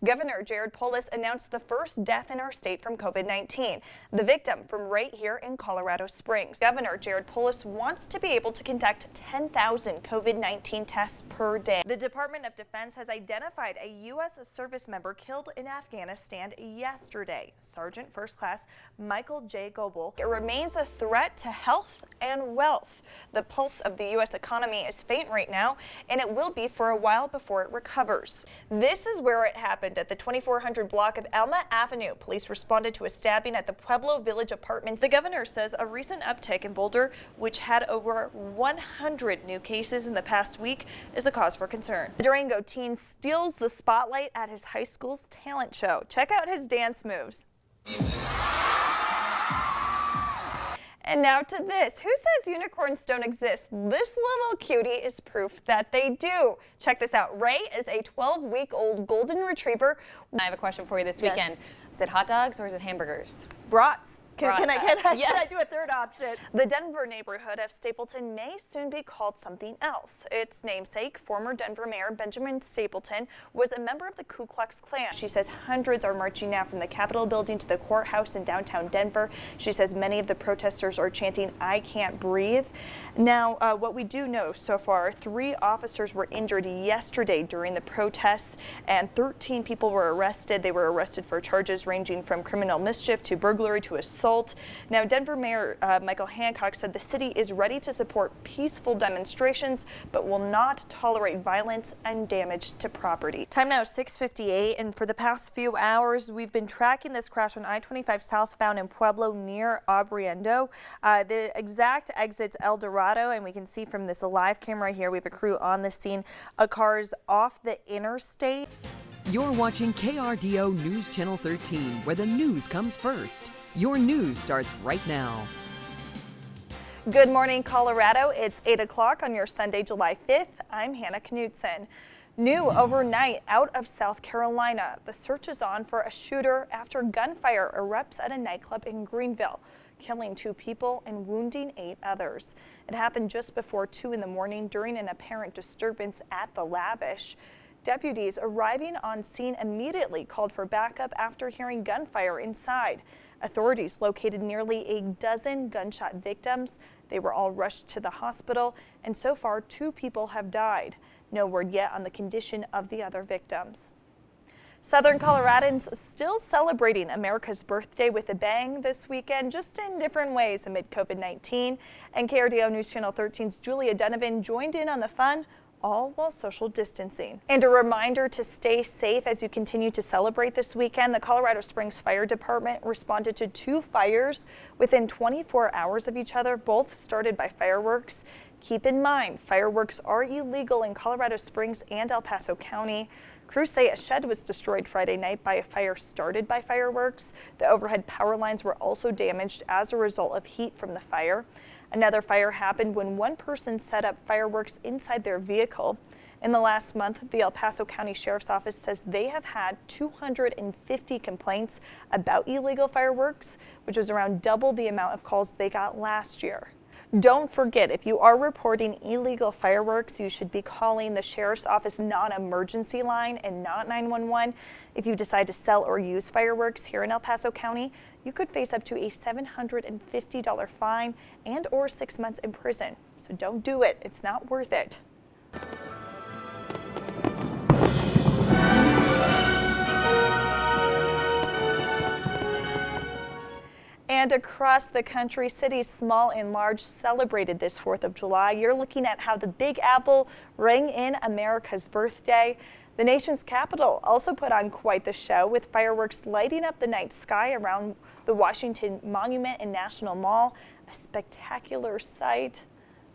Governor Jared Polis announced the first death in our state from COVID-19, the victim from right here in Colorado Springs. Governor Jared Polis wants to be able to conduct 10,000 COVID-19 tests per day. The Department of Defense has identified a U.S. service member killed in Afghanistan yesterday, Sergeant First Class Michael J. Goebel. It remains a threat to health and wealth. The pulse of the U.S. economy is faint right now, and it will be for a while before it recovers. This is where it happened. At the 2400 block of Alma Avenue, police responded to a stabbing at the Pueblo Village Apartments. The governor says a recent uptick in Boulder, which had over 100 new cases in the past week, is a cause for concern. The Durango teen steals the spotlight at his high school's talent show. Check out his dance moves. And now to this. Who says unicorns don't exist? This little cutie is proof that they do. Check this out. Ray is a 12-week-old golden retriever. I have a question for you this weekend. Is it hot dogs or is it hamburgers? Brats. Can I do a third option? The Denver neighborhood of Stapleton may soon be called something else. Its namesake, former Denver Mayor Benjamin Stapleton, was a member of the Ku Klux Klan. She says hundreds are marching now from the Capitol building to the courthouse in downtown Denver. She says many of the protesters are chanting, "I can't breathe." Now, what we do know so far, 3 officers were injured yesterday during the protests, and 13 people were arrested. They were arrested for charges ranging from criminal mischief to burglary to assault. Now, Denver Mayor Michael Hancock said the city is ready to support peaceful demonstrations, but will not tolerate violence and damage to property. Time now 6:58, and for the past few hours, we've been tracking this crash on I-25 southbound in Pueblo near Abriendo. The exact exit's El Dorado, and we can see from this live camera here, we have a crew on the scene. A car's off the interstate. You're watching KRDO News Channel 13, where the news comes first. Your news starts right now. Good morning, Colorado. It's 8 o'clock on your Sunday, July 5th. I'm Hanna Knutson. New overnight out of South Carolina. The search is on for a shooter after gunfire erupts at a nightclub in Greenville, killing 2 people and wounding 8 others. It happened just before 2 in the morning during an apparent disturbance at the Lavish. Deputies arriving on scene immediately called for backup after hearing gunfire inside. Authorities located nearly a dozen gunshot victims. They were all rushed to the hospital, and so far 2 people have died. No word yet on the condition of the other victims. Southern Coloradans still celebrating America's birthday with a bang this weekend, just in different ways amid COVID-19. And KRDO News Channel 13's Julia Donovan joined in on the fun, all while social distancing. And a reminder to stay safe as you continue to celebrate this weekend. The Colorado Springs Fire Department responded to 2 fires within 24 hours of each other, both started by fireworks. Keep in mind, fireworks are illegal in Colorado Springs and El Paso County. Crews say a shed was destroyed Friday night by a fire started by fireworks. The overhead power lines were also damaged as a result of heat from the fire. Another fire happened when one person set up fireworks inside their vehicle. In the last month, the El Paso County Sheriff's Office says they have had 250 complaints about illegal fireworks, which is around double the amount of calls they got last year. Don't forget, if you are reporting illegal fireworks, you should be calling the Sheriff's Office non-emergency line and not 911. If you decide to sell or use fireworks here in El Paso County, you could face up to a $750 fine and or 6 months in prison. So don't do it. It's not worth it. And across the country, cities small and large celebrated this 4th of July. You're looking at how the Big Apple rang in America's birthday. The nation's capital also put on quite the show, with fireworks lighting up the night sky around the Washington Monument and National Mall. A spectacular sight.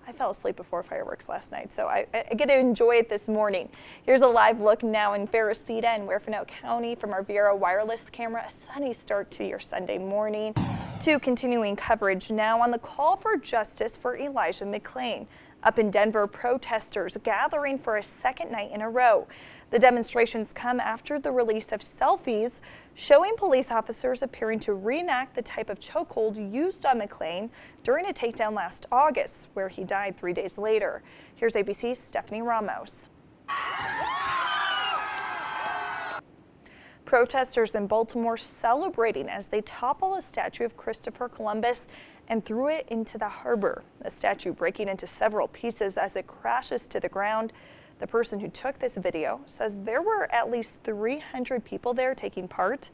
I fell asleep before fireworks last night, so I get to enjoy it this morning. Here's a live look now in Fairacita and Huerfano County from our Viera wireless camera. A sunny start to your Sunday morning. To continuing coverage now on the call for justice for Elijah McClain. Up in Denver, protesters gathering for a second night in a row. The demonstrations come after the release of selfies showing police officers appearing to reenact the type of chokehold used on McClain during a takedown last August, where he died 3 days later. Here's ABC's Stephanie Ramos. Protesters in Baltimore celebrating as they topple a statue of Christopher Columbus and threw it into the harbor. The statue breaking into several pieces as it crashes to the ground. The person who took this video says there were at least 300 people there taking part.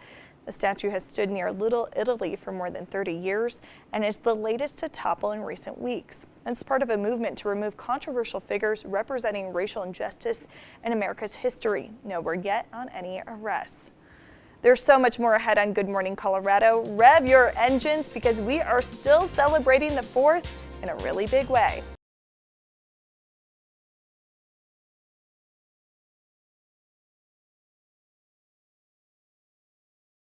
The statue has stood near Little Italy for more than 30 years and is the latest to topple in recent weeks. It's part of a movement to remove controversial figures representing racial injustice in America's history. No word yet on any arrests. There's so much more ahead on Good Morning Colorado. Rev your engines because we are still celebrating the 4th in a really big way.